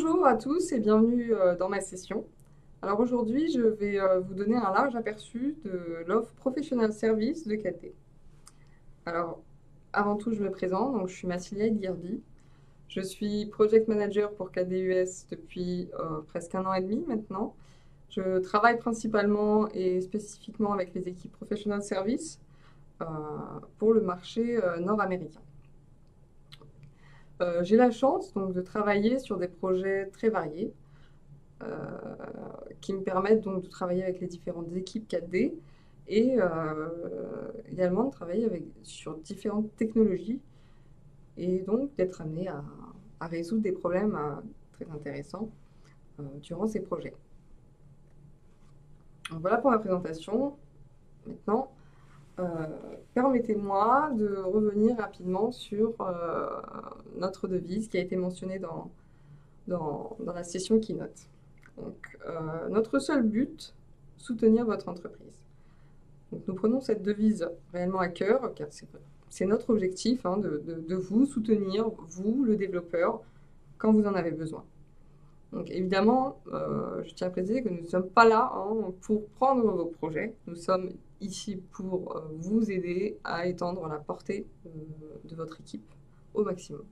Bonjour à tous et bienvenue dans ma session. Alors aujourd'hui, je vais vous donner un large aperçu de l'offre Professional Service de KD. Alors, avant tout, je me présente, donc je suis Massilia Guirbi. Je suis Project Manager pour KDUS depuis presque 1 an et demi maintenant. Je travaille principalement et spécifiquement avec les équipes Professional Service pour le marché nord-américain. J'ai la chance donc de travailler sur des projets très variés qui me permettent donc de travailler avec les différentes équipes 4D et également de travailler sur différentes technologies et donc d'être amené à résoudre des problèmes très intéressants durant ces projets. Donc voilà pour ma présentation. Maintenant, permettez-moi de revenir rapidement sur notre devise qui a été mentionnée dans la session Keynote. Donc, notre seul but, soutenir votre entreprise. Donc, nous prenons cette devise réellement à cœur, car c'est notre objectif de vous soutenir, vous, le développeur, quand vous en avez besoin. Donc, évidemment, je tiens à préciser que nous ne sommes pas là pour prendre vos projets. Nous sommes ici pour vous aider à étendre la portée de votre équipe au maximum.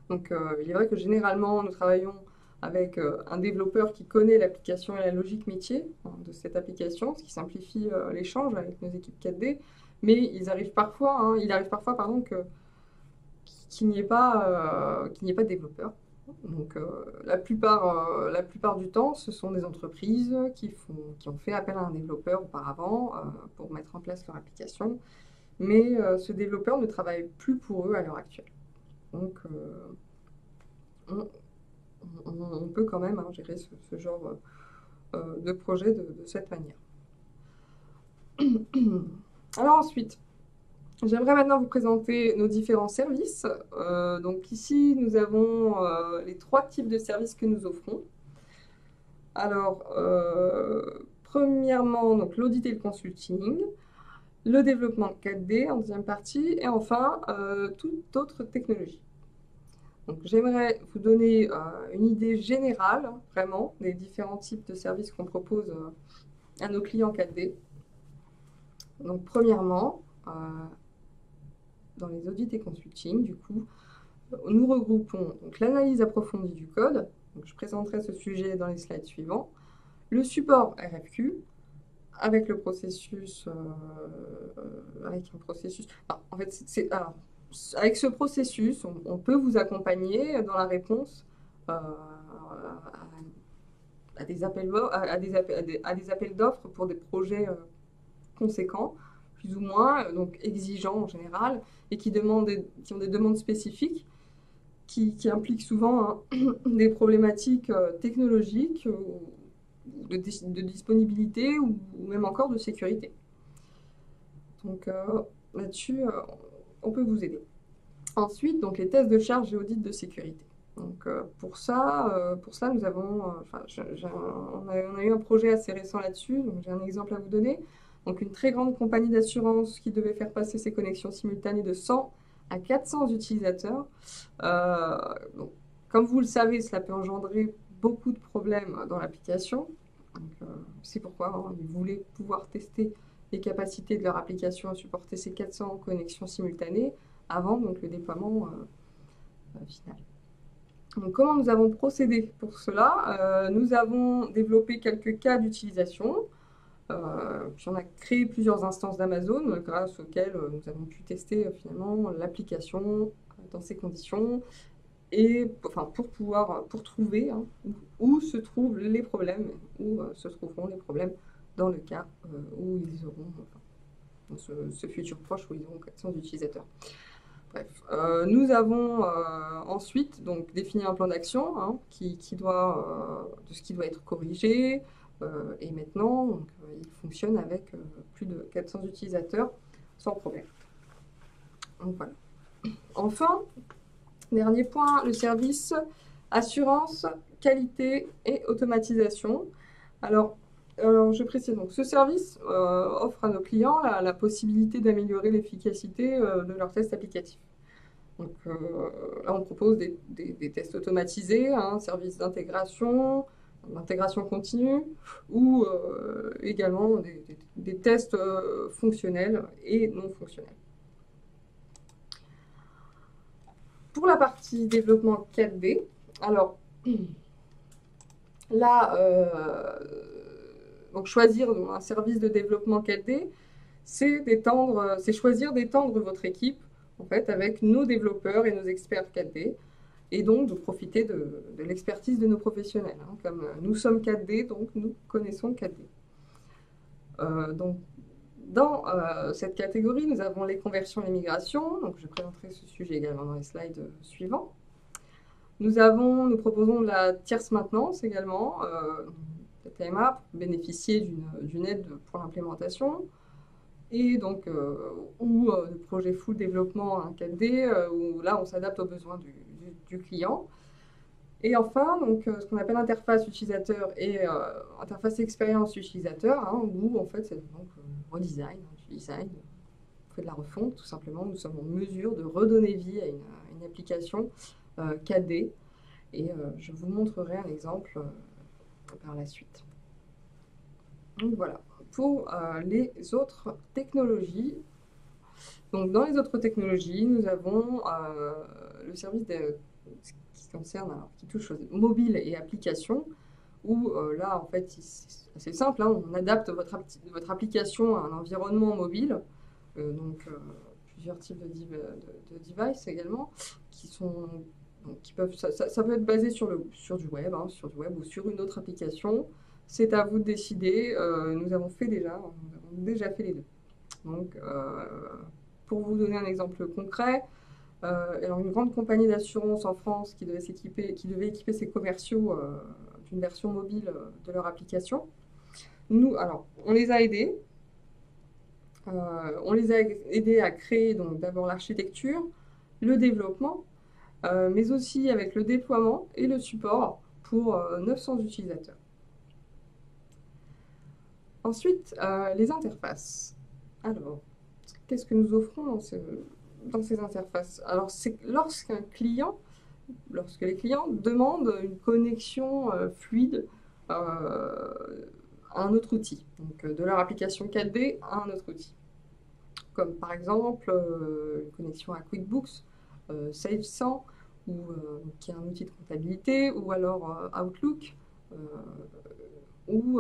Donc, il est vrai que généralement, nous travaillons avec un développeur qui connaît l'application et la logique métier de cette application, ce qui simplifie l'échange avec nos équipes 4D, mais il arrive parfois qu'il n'y ait pas de développeur. Donc la plupart du temps, ce sont des entreprises qui ont fait appel à un développeur auparavant pour mettre en place leur application, mais ce développeur ne travaille plus pour eux à l'heure actuelle. Donc on peut quand même gérer ce genre de projet de cette manière. Alors ensuite, j'aimerais maintenant vous présenter nos différents services. Donc ici, nous avons les 3 types de services que nous offrons. Alors, premièrement, l'audit et le consulting, le développement de 4D en deuxième partie, et enfin, toute autre technologie. Donc, j'aimerais vous donner une idée générale, vraiment, des différents types de services qu'on propose à nos clients 4D. Donc, premièrement, dans les audits et consulting, du coup, nous regroupons l'analyse approfondie du code. Donc, je présenterai ce sujet dans les slides suivants. Le support RFQ, avec le processus, avec ce processus, on peut vous accompagner dans la réponse à des appels d'offres pour des projets conséquents, plus ou moins, donc exigeants en général, et qui ont des demandes spécifiques, qui impliquent souvent des problématiques technologiques, de disponibilité ou même encore de sécurité. Donc là-dessus, on peut vous aider. Ensuite, donc les tests de charge et audit de sécurité. Donc pour ça, nous avons, on a eu un projet assez récent là-dessus. Donc j'ai un exemple à vous donner. Donc une très grande compagnie d'assurance qui devait faire passer ses connexions simultanées de 100 à 400 utilisateurs. Donc, comme vous le savez, cela peut engendrer beaucoup de problèmes dans l'application. C'est pourquoi ils voulaient pouvoir tester les capacités de leur application à supporter ces 400 connexions simultanées avant le déploiement final. Donc, comment nous avons procédé pour cela? Nous avons développé quelques cas d'utilisation, puis on a créé plusieurs instances d'Amazon grâce auxquelles nous avons pu tester finalement l'application dans ces conditions et pour trouver où se trouvent les problèmes, où se trouveront les problèmes dans le cas où ils auront, dans ce futur proche où ils auront 400 utilisateurs. Bref, nous avons ensuite défini un plan d'action de ce qui doit être corrigé, et maintenant il fonctionne avec plus de 400 utilisateurs sans problème. Donc voilà. Enfin, dernier point, le service assurance, qualité et automatisation. Alors je précise, donc ce service offre à nos clients la possibilité d'améliorer l'efficacité de leurs tests applicatifs. Donc là, on propose des tests automatisés, un service d'intégration, d'intégration continue, ou également des tests fonctionnels et non fonctionnels. Pour la partie développement 4D, alors là, donc choisir un service de développement 4D, c'est choisir d'étendre votre équipe en fait, avec nos développeurs et nos experts 4D, et donc de profiter de l'expertise de nos professionnels. Hein, comme nous sommes 4D, donc nous connaissons 4D. Donc, dans cette catégorie, nous avons les conversions et les migrations. Donc, je présenterai ce sujet également dans les slides suivants. Nous proposons de la tierce maintenance également, la TMA, pour bénéficier d'une aide pour l'implémentation. Et donc, ou de projets full développement 4D, où là, on s'adapte aux besoins du client. Et enfin, donc, ce qu'on appelle interface utilisateur et interface expérience utilisateur, hein, où en fait, c'est donc redesign, du design, on fait de la refonte, tout simplement. Nous sommes en mesure de redonner vie à une application 4D. Et je vous montrerai un exemple par la suite. Donc voilà, pour les autres technologies. Donc dans les autres technologies, nous avons le service qui concerne, alors, qui touche aux mobiles et applications, où là, en fait, c'est assez simple, hein, on adapte votre application à un environnement mobile, donc plusieurs types de devices également, qui peuvent, ça peut être basé sur du web, hein, ou sur une autre application. C'est à vous de décider. Nous avons déjà fait les deux. Donc, pour vous donner un exemple concret, alors une grande compagnie d'assurance en France qui devait équiper ses commerciaux d'une version mobile de leur application. Alors, on les a aidés. On les a aidés à créer donc d'abord l'architecture, le développement, mais aussi avec le déploiement et le support pour 900 utilisateurs. Ensuite, les interfaces. Alors, qu'est-ce que nous offrons dans ces interfaces? Alors, c'est lorsque les clients demandent une connexion fluide à un autre outil, donc de leur application 4D à un autre outil. Comme par exemple une connexion à QuickBooks, Sage 100, qui est un outil de comptabilité, ou alors Outlook, ou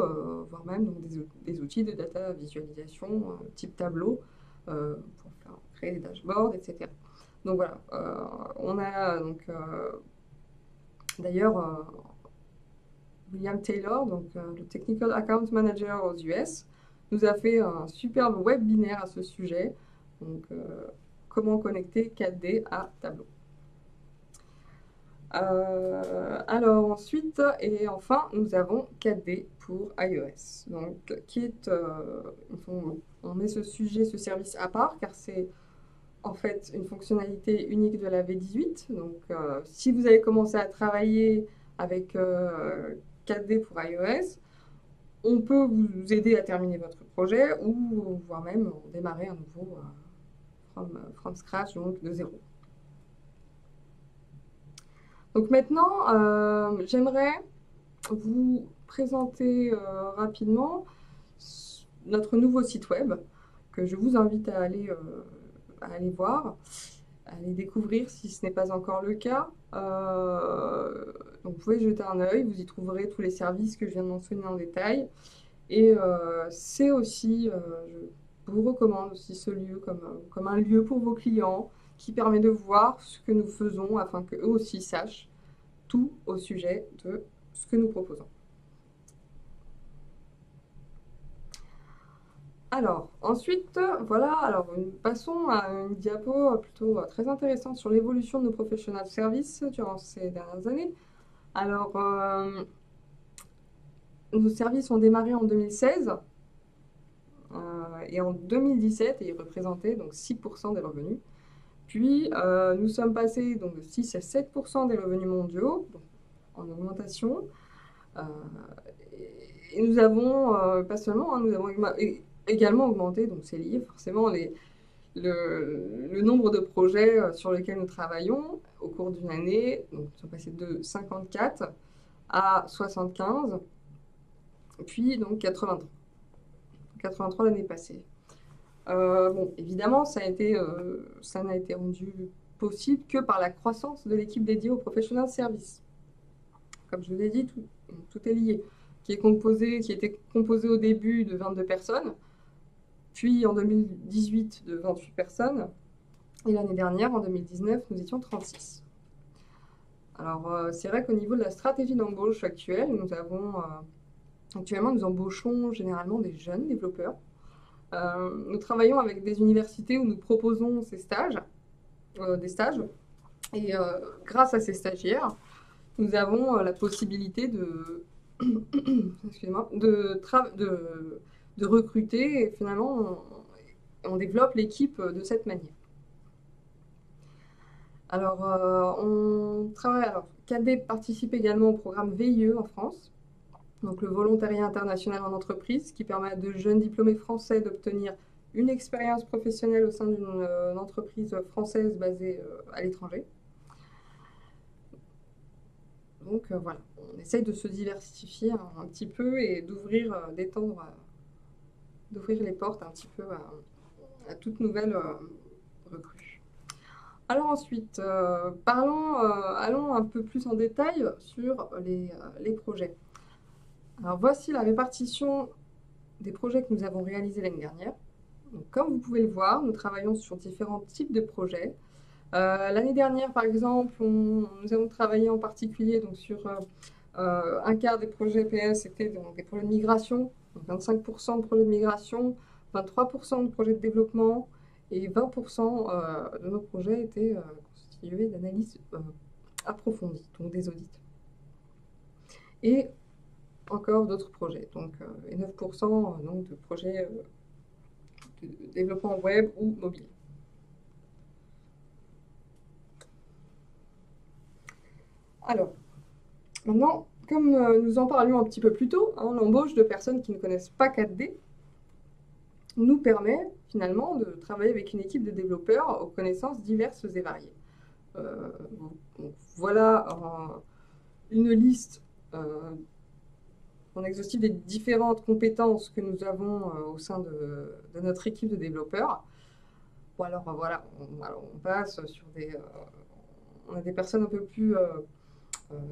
voire même donc, des outils de data visualisation type tableau pour créer des dashboards, etc. Donc voilà, on a donc d'ailleurs William Taylor, donc le Technical Account Manager aux US, nous a fait un superbe webinaire à ce sujet. Donc comment connecter 4D à Tableau. Alors ensuite, et enfin, nous avons 4D pour iOS. Donc, on met ce service à part, car c'est en fait une fonctionnalité unique de la V18. Donc, si vous avez commencé à travailler avec 4D pour iOS, on peut vous aider à terminer votre projet, ou voire même démarrer un nouveau from scratch, donc de zéro. Donc maintenant, j'aimerais vous présenter rapidement notre nouveau site web que je vous invite à aller voir, à aller découvrir si ce n'est pas encore le cas. Donc vous pouvez jeter un œil, vous y trouverez tous les services que je viens de mentionner en détail. Et c'est aussi, je vous recommande aussi ce lieu comme un lieu pour vos clients qui permet de voir ce que nous faisons afin qu'eux aussi sachent tout au sujet de ce que nous proposons. Alors, ensuite, voilà, alors passons à une diapo plutôt très intéressante sur l'évolution de nos professionnels de service durant ces dernières années. Alors, nos services ont démarré en 2016 et en 2017, ils représentaient donc 6% des revenus. Puis, nous sommes passés donc, de 6 à 7% des revenus mondiaux, donc, en augmentation. Et nous avons, pas seulement, hein, nous avons également augmenté, donc c'est lié forcément, le nombre de projets sur lesquels nous travaillons au cours d'une année. Donc, nous sommes passés de 54 à 75, puis donc 83. 83 l'année passée. Bon, évidemment, ça n'a été rendu possible que par la croissance de l'équipe dédiée aux professionnels de service. Comme je vous ai dit, tout est lié. Qui était composé au début de 22 personnes, puis en 2018 de 28 personnes, et l'année dernière, en 2019, nous étions 36. Alors, c'est vrai qu'au niveau de la stratégie d'embauche actuelle, actuellement, nous embauchons généralement des jeunes développeurs. Nous travaillons avec des universités où nous proposons des stages. Et grâce à ces stagiaires, nous avons la possibilité de recruter, et finalement, on développe l'équipe de cette manière. Alors, KD participe également au programme VIE en France, donc le volontariat international en entreprise, qui permet à de jeunes diplômés français d'obtenir une expérience professionnelle au sein d'une entreprise française basée à l'étranger. Donc voilà, on essaye de se diversifier un petit peu et d'ouvrir les portes un petit peu à toute nouvelle recrue. Alors ensuite, allons un peu plus en détail sur les projets. Alors voici la répartition des projets que nous avons réalisés l'année dernière. Donc, comme vous pouvez le voir, nous travaillons sur différents types de projets. L'année dernière, par exemple, nous avons travaillé en particulier donc, sur un quart des projets PS étaient des projets de migration, donc 25% de projets de migration, 23% de projets de développement et 20% de nos projets étaient constitués d'analyses approfondies, donc des audits. Et encore d'autres projets, donc, et 9% donc, de projets de développement web ou mobile. Alors, maintenant, comme nous en parlions un petit peu plus tôt, l'embauche de personnes qui ne connaissent pas 4D nous permet finalement de travailler avec une équipe de développeurs aux connaissances diverses et variées. Voilà une liste en exhaustive des différentes compétences que nous avons au sein de notre équipe de développeurs. Bon, alors voilà, on passe sur on a des personnes un peu plus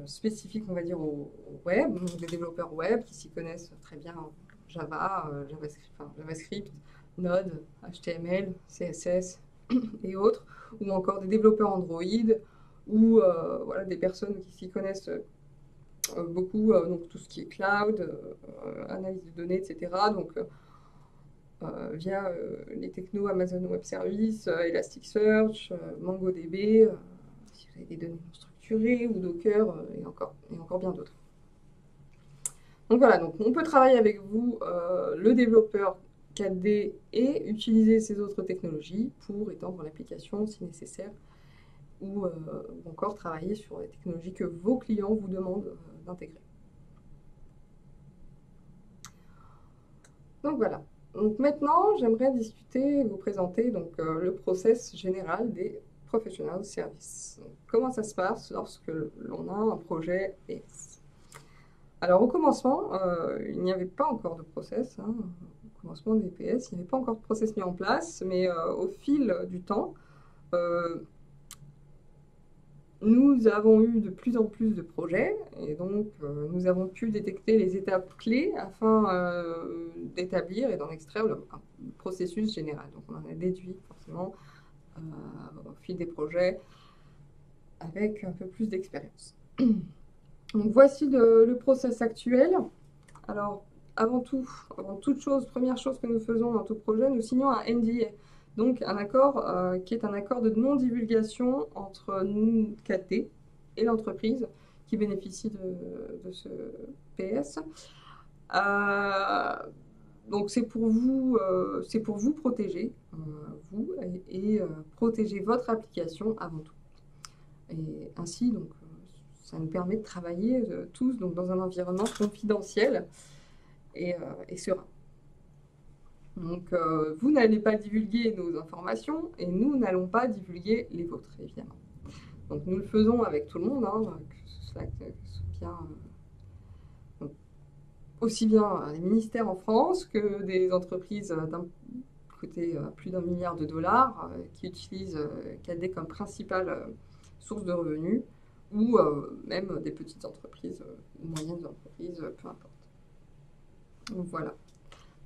spécifiques, on va dire, au web, donc des développeurs web qui s'y connaissent très bien en Java, JavaScript, Node, HTML, CSS et autres, ou encore des développeurs Android, ou voilà, des personnes qui s'y connaissent beaucoup, donc tout ce qui est cloud, analyse de données, etc. Donc via les technos Amazon Web Services, Elasticsearch, MongoDB, si vous avez des données non structurées, ou Docker, et encore bien d'autres. Donc voilà, donc on peut travailler avec vous, le développeur 4D, et utiliser ces autres technologies pour étendre l'application si nécessaire, ou encore travailler sur les technologies que vos clients vous demandent d'intégrer. Donc voilà. Donc maintenant, j'aimerais vous présenter donc, le process général des professional services. Donc, comment ça se passe lorsque l'on a un projet PS? Alors au commencement, il n'y avait pas encore de process. Au commencement des PS, il n'y avait pas encore de process mis en place, mais au fil du temps, nous avons eu de plus en plus de projets, et donc nous avons pu détecter les étapes clés afin d'établir et d'en extraire le processus général. Donc on en a déduit forcément au fil des projets avec un peu plus d'expérience. Donc voici le process actuel. Alors avant toute chose, première chose que nous faisons dans tout projet, nous signons un NDA. Donc un accord qui est un accord de non-divulgation entre nous, 4D, et l'entreprise qui bénéficie de ce PS. Donc c'est pour vous protéger, vous, et protéger votre application avant tout. Et ainsi, donc, ça nous permet de travailler tous donc, dans un environnement confidentiel et serein. Donc, vous n'allez pas divulguer nos informations et nous n'allons pas divulguer les vôtres, évidemment. Donc, nous le faisons avec tout le monde, hein, aussi bien les ministères en France que des entreprises d'un côté plus d'1 milliard de dollars qui utilisent KD comme principale source de revenus ou même des petites entreprises ou moyennes entreprises, peu importe. Donc voilà.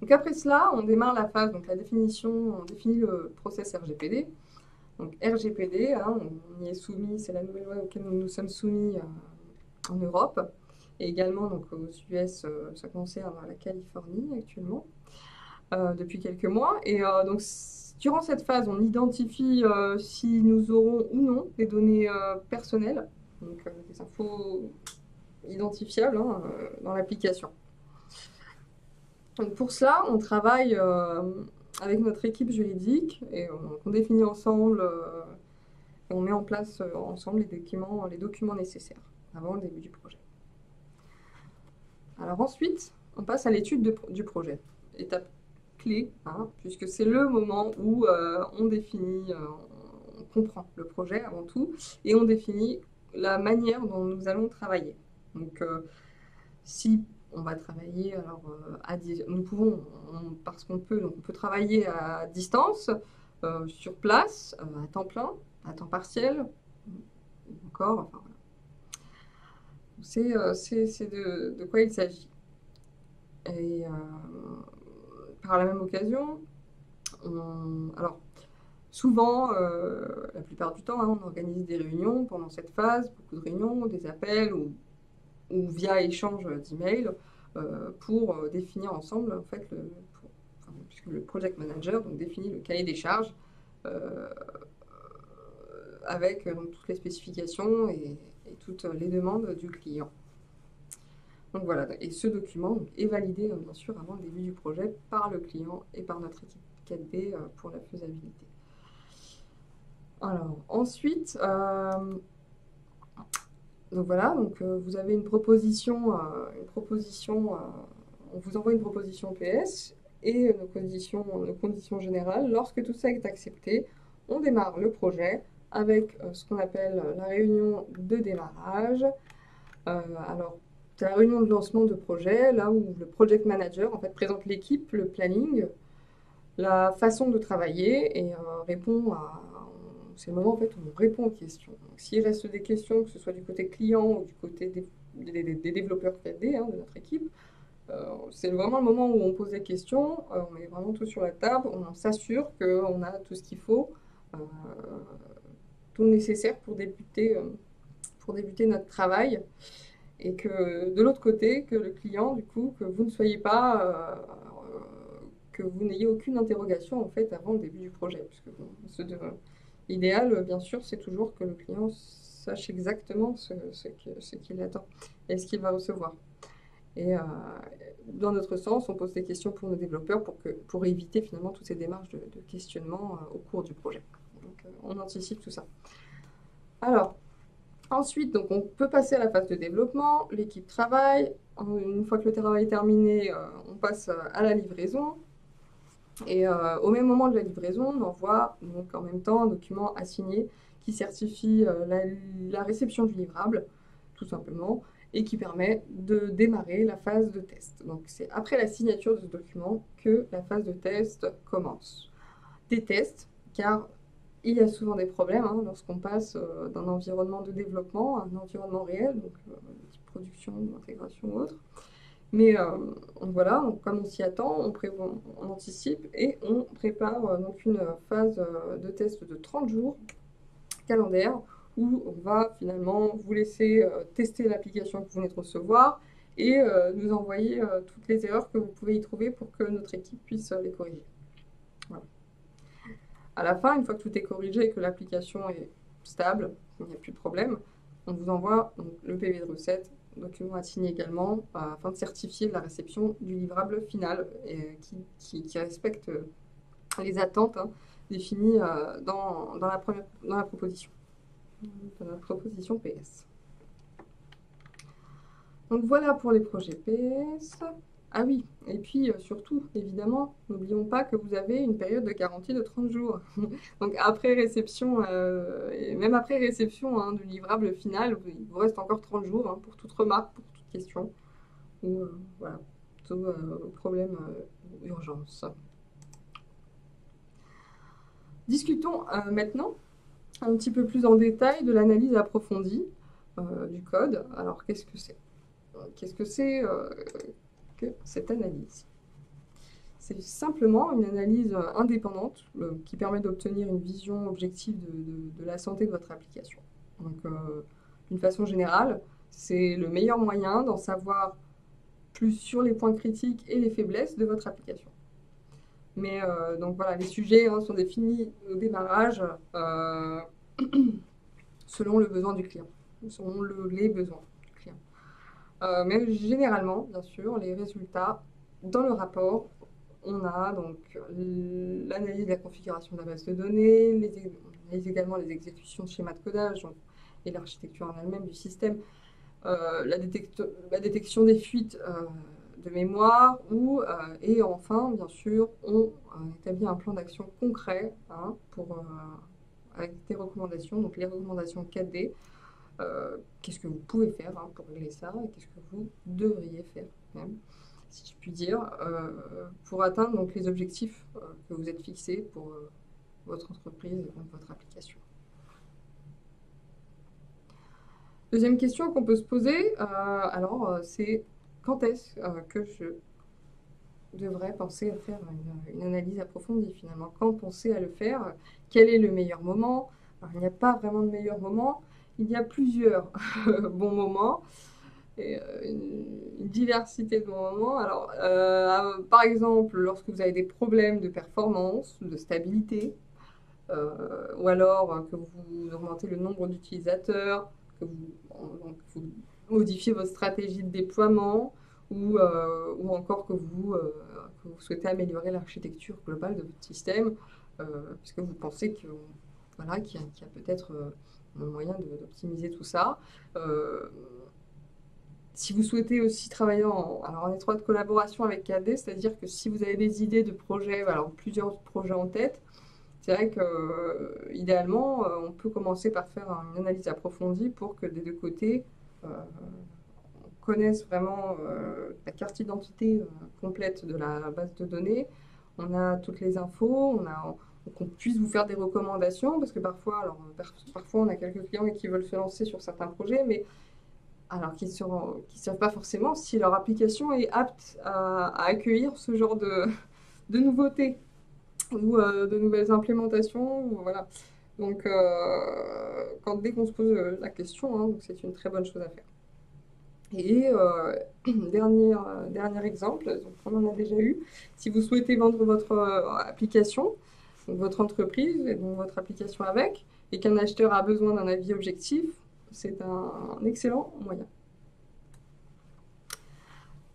Donc après cela, on démarre la phase, donc la définition, on définit le process RGPD. Donc RGPD, hein, on y est soumis, c'est la nouvelle loi auquel nous sommes soumis en Europe. Et également donc, aux US, ça concerne la Californie actuellement, depuis quelques mois. Et donc durant cette phase, on identifie si nous aurons ou non des données personnelles, donc des infos identifiables hein, dans l'application. Donc pour cela, on travaille avec notre équipe juridique et on définit ensemble et on met en place ensemble les documents nécessaires avant le début du projet. Alors ensuite, on passe à l'étude du projet. Étape clé, hein, puisque c'est le moment où on définit, on comprend le projet avant tout, et on définit la manière dont nous allons travailler. Donc si on va travailler, alors nous pouvons, parce qu'on peut, donc on peut travailler à distance, sur place, à temps plein, à temps partiel, encore, enfin voilà. C'est de quoi il s'agit. Et par la même occasion, alors souvent, la plupart du temps, hein, on organise des réunions pendant cette phase, beaucoup de réunions, des appels ou via échange d'emails pour définir ensemble, en fait, puisque le project manager donc, définit le cahier des charges avec toutes les spécifications et toutes les demandes du client. Donc voilà, et ce document est validé bien sûr avant le début du projet par le client et par notre équipe 4D pour la faisabilité. Alors ensuite, donc voilà, donc vous avez une proposition, on vous envoie une proposition PS et nos conditions générales. Lorsque tout ça est accepté, on démarre le projet avec ce qu'on appelle la réunion de démarrage. Alors, c'est la réunion de lancement de projet, là où le project manager en fait, présente l'équipe, le planning, la façon de travailler et répond à... C'est le moment en fait, où on répond aux questions. S'il reste des questions, que ce soit du côté client ou du côté des développeurs 4D hein, de notre équipe, c'est vraiment le moment où on pose des questions, on met vraiment tout sur la table, on s'assure qu'on a tout ce qu'il faut, tout le nécessaire pour débuter notre travail. Et que de l'autre côté, que le client, du coup, que vous ne soyez pas, que vous n'ayez aucune interrogation en fait avant le début du projet. Puisque bon, l'idéal, bien sûr, c'est toujours que le client sache exactement ce qu'il attend et ce qu'il va recevoir. Et dans notre sens, on pose des questions pour nos développeurs pour éviter finalement toutes ces démarches de questionnement au cours du projet. Donc on anticipe tout ça. Alors, ensuite, donc, on peut passer à la phase de développement, l'équipe travaille. Une fois que le travail est terminé, on passe à la livraison. Et au même moment de la livraison, on envoie donc, en même temps un document à signer qui certifie la réception du livrable, tout simplement, et qui permet de démarrer la phase de test. Donc c'est après la signature de ce document que la phase de test commence. Des tests, car il y a souvent des problèmes hein, lorsqu'on passe d'un environnement de développement à un environnement réel, donc type production, intégration ou autre. Mais voilà, donc, comme on s'y attend, on anticipe et on prépare donc une phase de test de 30 jours calendaire où on va finalement vous laisser tester l'application que vous venez de recevoir et nous envoyer toutes les erreurs que vous pouvez y trouver pour que notre équipe puisse les corriger. Voilà. À la fin, une fois que tout est corrigé et que l'application est stable, il n'y a plus de problème, on vous envoie donc, le PV de recette, document à signer également, afin de certifier la réception du livrable final et qui respecte les attentes hein, définies dans la proposition, PS. Donc voilà pour les projets PS. Ah oui, et puis surtout, évidemment, n'oublions pas que vous avez une période de garantie de 30 jours. Donc après réception, et même après réception hein, du livrable final, il vous reste encore 30 jours hein, pour toute remarque, pour toute question, ou voilà, tout problème urgence. Discutons maintenant un petit peu plus en détail de l'analyse approfondie du code. Alors qu'est-ce que c'est? Qu'est-ce que c'est que cette analyse? C'est simplement une analyse indépendante qui permet d'obtenir une vision objective de la santé de votre application. Donc, d'une façon générale, c'est le meilleur moyen d'en savoir plus sur les points critiques et les faiblesses de votre application. Mais donc voilà, les sujets hein, sont définis au démarrage selon le besoin du client, selon les besoins du client. Mais généralement, bien sûr, les résultats dans le rapport, on a donc l'analyse de la configuration de la base de données, on analyse également les exécutions de schémas de codage donc, et l'architecture en elle-même du système, la détection des fuites de mémoire et enfin, bien sûr, on établit un plan d'action concret hein, avec des recommandations, donc les recommandations 4D. Qu'est-ce que vous pouvez faire hein, pour régler ça et qu'est-ce que vous devriez faire même, si je puis dire, pour atteindre donc, les objectifs que vous êtes fixés pour votre entreprise et donc, votre application. Deuxième question qu'on peut se poser, c'est quand est-ce que je devrais penser à faire une analyse approfondie finalement? Quand penser à le faire? Quel est le meilleur moment? Alors, il n'y a pas vraiment de meilleur moment. Il y a plusieurs bons moments et une diversité de bons moments. Alors, par exemple, lorsque vous avez des problèmes de performance, de stabilité, ou alors que vous augmentez le nombre d'utilisateurs, que vous modifiez votre stratégie de déploiement, ou encore que vous souhaitez améliorer l'architecture globale de votre système, parce que vous pensez que, voilà, qu'il y a peut-être un moyen d'optimiser tout ça. Si vous souhaitez aussi travailler en étroite collaboration avec KD, c'est-à-dire que si vous avez des idées de projets, alors plusieurs projets en tête, c'est vrai que idéalement, on peut commencer par faire une analyse approfondie pour que des deux côtés, on connaisse vraiment la carte d'identité complète de la base de données. On a toutes les infos, qu'on puisse vous faire des recommandations, parce que parfois on a quelques clients qui veulent se lancer sur certains projets, mais alors qui ne savent pas forcément si leur application est apte à accueillir ce genre de nouveautés ou de nouvelles implémentations. Voilà. Donc, dès qu'on se pose la question, hein, c'est une très bonne chose à faire. Et dernier exemple, donc on en a déjà eu, si vous souhaitez vendre votre application, donc votre entreprise et donc votre application avec, et qu'un acheteur a besoin d'un avis objectif, c'est un excellent moyen.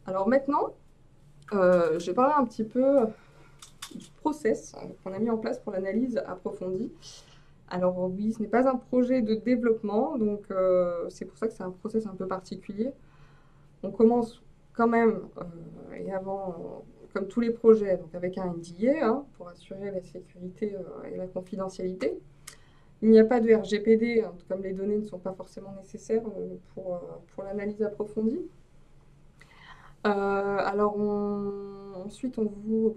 Alors maintenant, je vais parler un petit peu du process qu'on a mis en place pour l'analyse approfondie. Alors oui, ce n'est pas un projet de développement, donc c'est pour ça que c'est un process un peu particulier. On commence quand même, et avant, comme tous les projets, donc avec un NDA hein, pour assurer la sécurité et la confidentialité. Il n'y a pas de RGPD, hein, comme les données ne sont pas forcément nécessaires pour l'analyse approfondie. Ensuite, vous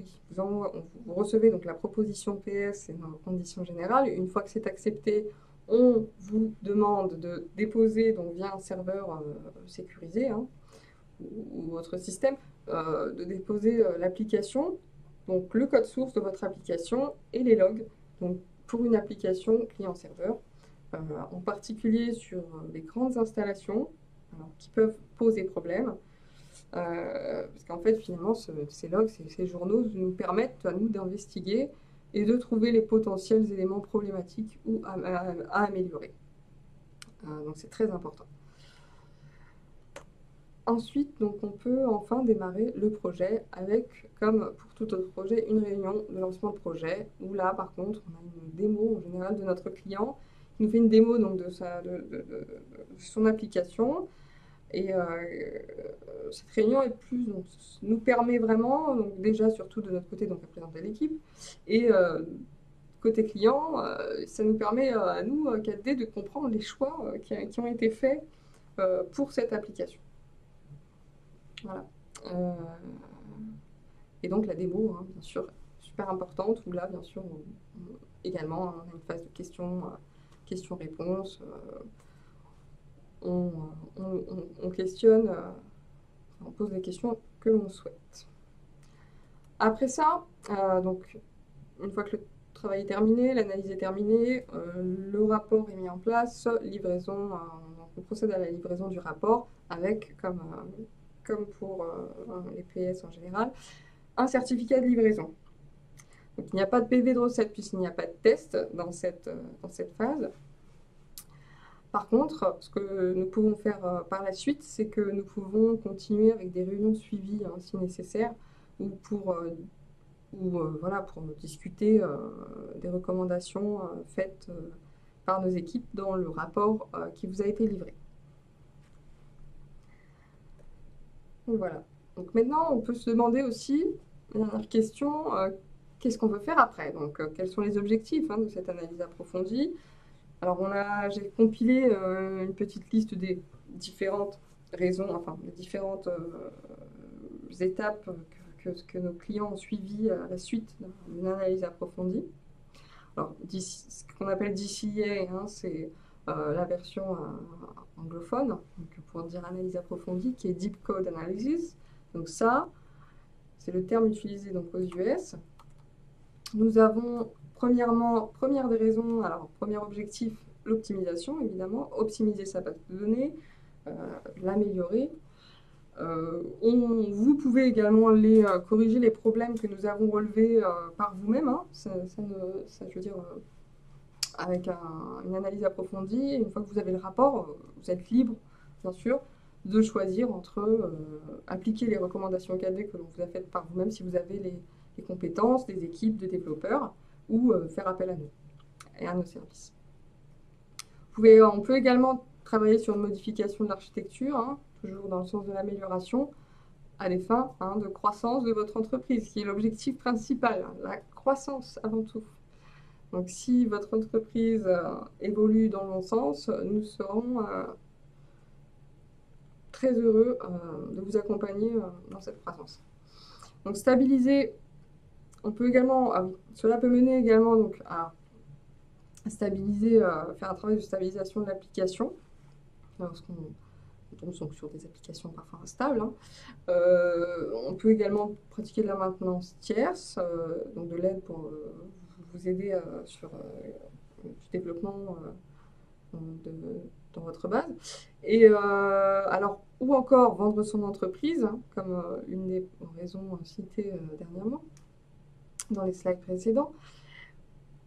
recevez donc la proposition PS et nos conditions générales. Une fois que c'est accepté, on vous demande de déposer donc via un serveur sécurisé hein, ou votre système, de déposer l'application, donc le code source de votre application et les logs. Donc pour une application client-serveur, en particulier sur les grandes installations qui peuvent poser problème. Parce qu'en fait, finalement, ces logs, ces journaux nous permettent à nous d'investiguer et de trouver les potentiels éléments problématiques ou à améliorer. Donc c'est très important. Ensuite, donc, on peut enfin démarrer le projet avec, comme pour tout autre projet, une réunion de lancement de projet, où là, par contre, on a une démo en général de notre client, qui nous fait une démo donc, de son application, Et cette réunion donc, nous permet vraiment, donc déjà surtout de notre côté, donc à présenter l'équipe, et côté client, ça nous permet à nous, 4D, de comprendre les choix qui ont été faits pour cette application. Voilà. Et donc la démo, hein, bien sûr, super importante, où là, bien sûr, également, on a une phase de questions-réponses. On questionne, on pose les questions que l'on souhaite. Après ça, donc, une fois que le travail est terminé, l'analyse est terminée, le rapport est mis en place, livraison, on procède à la livraison du rapport avec, comme pour les PS en général, un certificat de livraison. Donc, il n'y a pas de PV de recette puisqu'il n'y a pas de test dans cette phase. Par contre, ce que nous pouvons faire par la suite, c'est que nous pouvons continuer avec des réunions suivies, hein, si nécessaire, ou pour discuter des recommandations faites par nos équipes dans le rapport qui vous a été livré. Donc voilà. Donc maintenant, on peut se demander aussi, dernière question, qu'est-ce qu'on veut faire après? Donc quels sont les objectifs, hein, de cette analyse approfondie? Alors j'ai compilé une petite liste des différentes raisons, enfin des différentes étapes que nos clients ont suivies à la suite d'une analyse approfondie. Alors, ce qu'on appelle DCA, hein, c'est la version anglophone, donc pour dire analyse approfondie, qui est Deep Code Analysis. Donc ça, c'est le terme utilisé donc aux US. Nous avons première des raisons, alors premier objectif, l'optimisation évidemment, optimiser sa base de données, l'améliorer. Vous pouvez également corriger les problèmes que nous avons relevés par vous-même, hein. Je veux dire, avec une analyse approfondie. Une fois que vous avez le rapport, vous êtes libre, bien sûr, de choisir entre appliquer les recommandations 4D que l'on vous a faites par vous-même si vous avez les compétences, des équipes de développeurs, ou faire appel à nous et à nos services. On peut également travailler sur une modification de l'architecture, hein, toujours dans le sens de l'amélioration, à des fins, hein, de croissance de votre entreprise, qui est l'objectif principal, hein, la croissance avant tout. Donc si votre entreprise évolue dans le bon sens, nous serons très heureux de vous accompagner dans cette croissance. Donc stabiliser, on peut également, cela peut mener également donc, à stabiliser, faire un travail de stabilisation de l'application, lorsqu'on tombe sur des applications parfois instables, hein. On peut également pratiquer de la maintenance tierce, donc de l'aide pour vous aider sur du développement dans votre base. Et ou encore vendre son entreprise, hein, comme une des raisons citées dernièrement dans les slides précédents.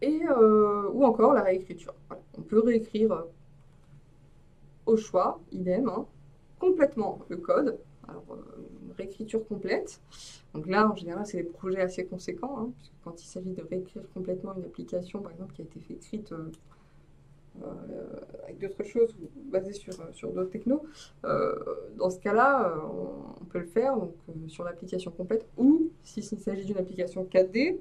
Ou encore la réécriture. Voilà. On peut réécrire au choix, idem, hein, complètement le code. Alors, une réécriture complète. Donc là, en général, c'est des projets assez conséquents, hein, puisque quand il s'agit de réécrire complètement une application, par exemple, qui a été écrite avec d'autres choses basées sur d'autres technos, dans ce cas-là, on peut le faire donc, sur l'application complète, ou s'il s'agit d'une application 4D,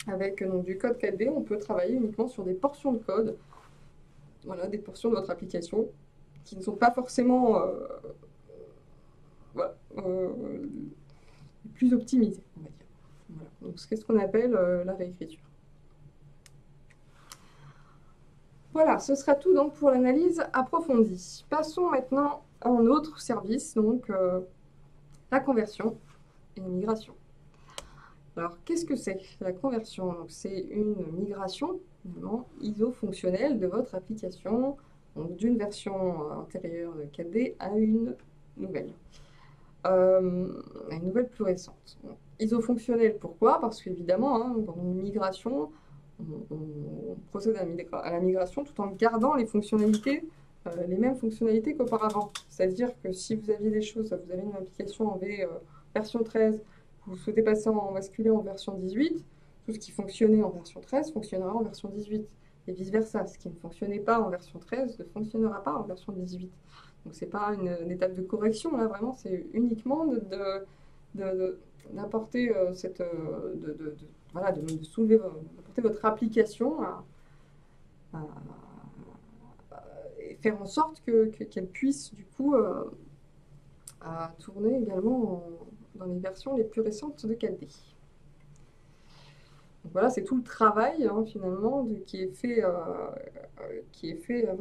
avec donc, du code 4D, on peut travailler uniquement sur des portions de code, voilà, des portions de votre application qui ne sont pas forcément plus optimisées, on va dire. Voilà. Donc c'est ce qu'on appelle la réécriture. Voilà, ce sera tout donc pour l'analyse approfondie. Passons maintenant à un autre service, donc la conversion et la migration. Alors, qu'est-ce que c'est la conversion? C'est une migration ISO-fonctionnelle de votre application, d'une version antérieure de 4D à une nouvelle plus récente. ISO-fonctionnelle, pourquoi? Parce qu'évidemment, hein, dans une migration, on procède à la migration tout en gardant les fonctionnalités, les mêmes fonctionnalités qu'auparavant. C'est-à-dire que si vous aviez des choses, vous avez une application en version 13, vous souhaitez basculer en version 18, tout ce qui fonctionnait en version 13 fonctionnera en version 18. Et vice-versa, ce qui ne fonctionnait pas en version 13 ne fonctionnera pas en version 18. Donc c'est pas une étape de correction, là vraiment c'est uniquement d'apporter voilà, de soulever, d'apporter votre application à- et faire en sorte qu'elle puisse du coup à tourner également dans les versions les plus récentes de 4D. Donc voilà, c'est tout le travail hein, finalement qui est fait avant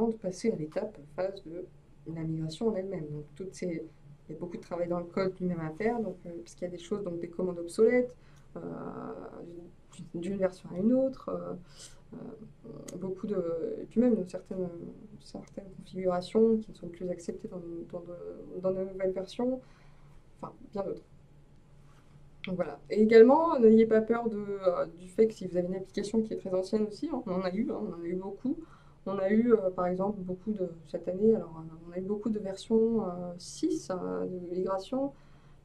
de passer à l'étape phase de la migration en elle-même. Donc il y a beaucoup de travail dans le code lui-même à faire, donc, parce qu'il y a des choses, donc des commandes obsolètes, euh, d'une version à une autre, et puis même certaines configurations qui ne sont plus acceptées dans de nouvelles versions, enfin bien d'autres. Donc voilà. Et également, n'ayez pas peur du fait que si vous avez une application qui est très ancienne aussi, on en a eu, hein, on en a eu beaucoup. On a eu, par exemple, cette année, alors on a eu beaucoup de versions 6 de migration,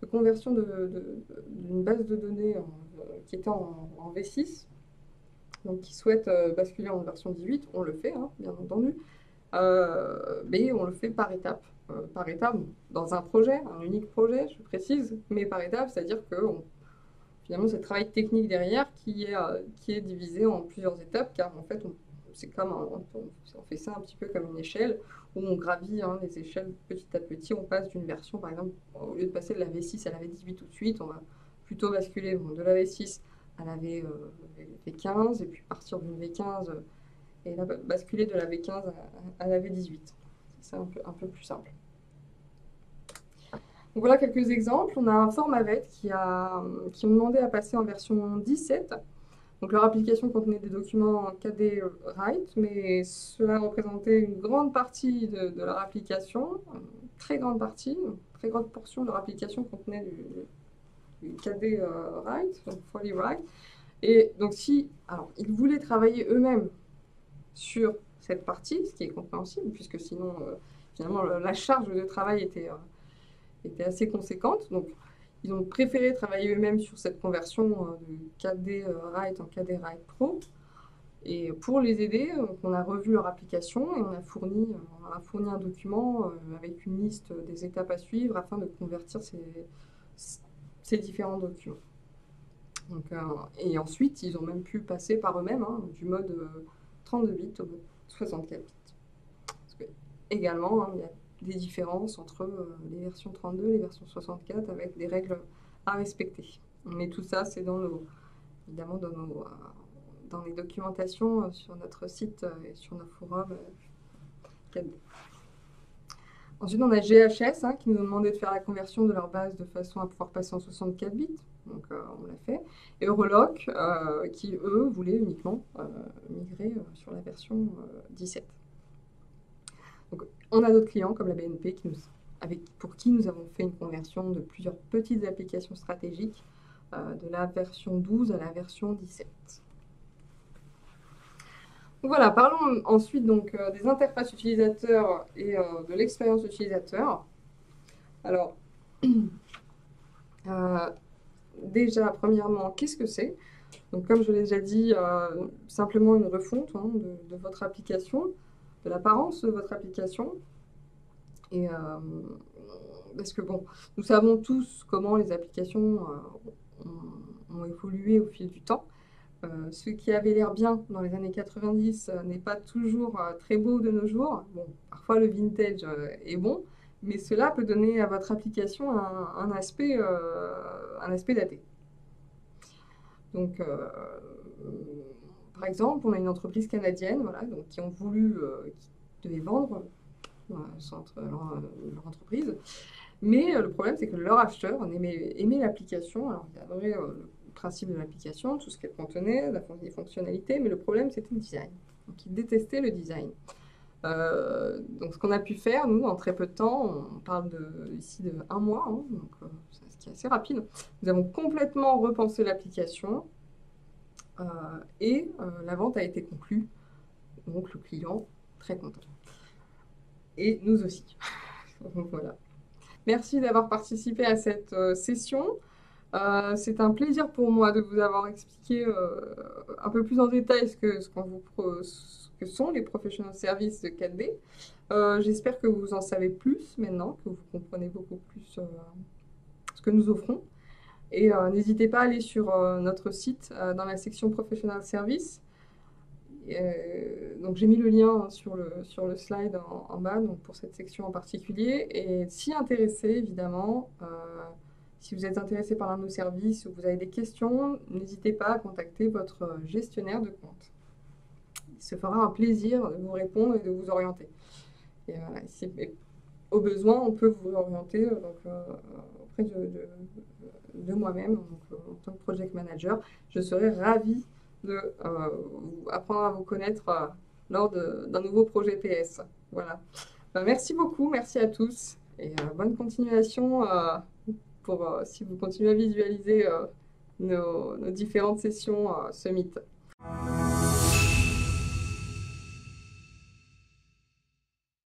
de conversion d'une base de données qui était en V6, donc qui souhaite basculer en version 18. On le fait, hein, bien entendu, mais on le fait par étapes. Par étape, dans un projet, un unique projet, je précise, mais par étapes, c'est-à-dire que finalement, c'est le travail technique derrière qui est divisé en plusieurs étapes, car en fait, on fait ça un petit peu comme une échelle, où on gravit hein, les échelles petit à petit. On passe d'une version, par exemple, au lieu de passer de la V6 à la V18 tout de suite, on va plutôt basculer de la V6 à la V15, et puis partir d'une V15, et là, basculer de la V15 à la V18. C'est un peu plus simple. Donc voilà quelques exemples. On a un Formavet qui ont demandé à passer en version 17. Donc leur application contenait des documents en KD Write, mais cela représentait une grande partie de leur application, une très grande portion de leur application contenait du KD Write, donc Foley Write. Et donc alors ils voulaient travailler eux-mêmes sur cette partie, ce qui est compréhensible, puisque sinon finalement la charge de travail était assez conséquente. Donc, ils ont préféré travailler eux-mêmes sur cette conversion de KD Write en KD Write Pro. Et pour les aider, on a revu leur application et on a fourni un document avec une liste des étapes à suivre afin de convertir ces différents documents. Donc, et ensuite, ils ont même pu passer par eux-mêmes hein, du mode 32 bits au mode 64 bits. Parce que, également, hein, il y a des différences entre les versions 32 et les versions 64 avec des règles à respecter. Mais tout ça, c'est évidemment dans les documentations sur notre site et sur nos forums. Ensuite, on a GHS hein, qui nous ont demandé de faire la conversion de leur base de façon à pouvoir passer en 64 bits. Donc, on l'a fait. Et Eurolock qui, eux, voulaient uniquement migrer sur la version 17. Donc, on a d'autres clients comme la BNP pour qui nous avons fait une conversion de plusieurs petites applications stratégiques de la version 12 à la version 17. Donc voilà, parlons ensuite donc, des interfaces utilisateurs et de l'expérience utilisateur. Alors, déjà, premièrement, qu'est-ce que c'est? Donc, comme je l'ai déjà dit, simplement une refonte hein, de votre application, de l'apparence de votre application. Et parce que bon, nous savons tous comment les applications ont évolué au fil du temps. Ce qui avait l'air bien dans les années 90 n'est pas toujours très beau de nos jours. Bon, parfois le vintage est bon, mais cela peut donner à votre application un aspect daté. Donc, par exemple, on a une entreprise canadienne voilà, donc, qui devait vendre leur entreprise. Mais le problème, c'est que leur acheteur aimait l'application. Alors, il adorait le principe de l'application, tout ce qu'elle contenait, les fonctionnalités, mais le problème, c'était le design. Donc, ils détestaient le design. Donc, ce qu'on a pu faire, nous, en très peu de temps, on parle ici de 1 mois, hein, donc, ce qui est assez rapide, nous avons complètement repensé l'application et la vente a été conclue. Donc, le client, très content. Et nous aussi. Donc, voilà. Merci d'avoir participé à cette session. C'est un plaisir pour moi de vous avoir expliqué un peu plus en détail ce que sont les professional services de 4D. J'espère que vous en savez plus maintenant, que vous comprenez beaucoup plus ce que nous offrons. Et n'hésitez pas à aller sur notre site dans la section Professional Service. Donc j'ai mis le lien sur le slide en bas donc pour cette section en particulier. Et si intéressé, évidemment, si vous êtes intéressé par l'un de nos services ou vous avez des questions, n'hésitez pas à contacter votre gestionnaire de compte. Il se fera un plaisir de vous répondre et de vous orienter. Et, au besoin, on peut vous orienter auprès de moi-même en tant que project manager. Je serai ravie de apprendre à vous connaître lors d'un nouveau projet PS. Voilà. Merci beaucoup, merci à tous et bonne continuation si vous continuez à visualiser nos différentes sessions Summit.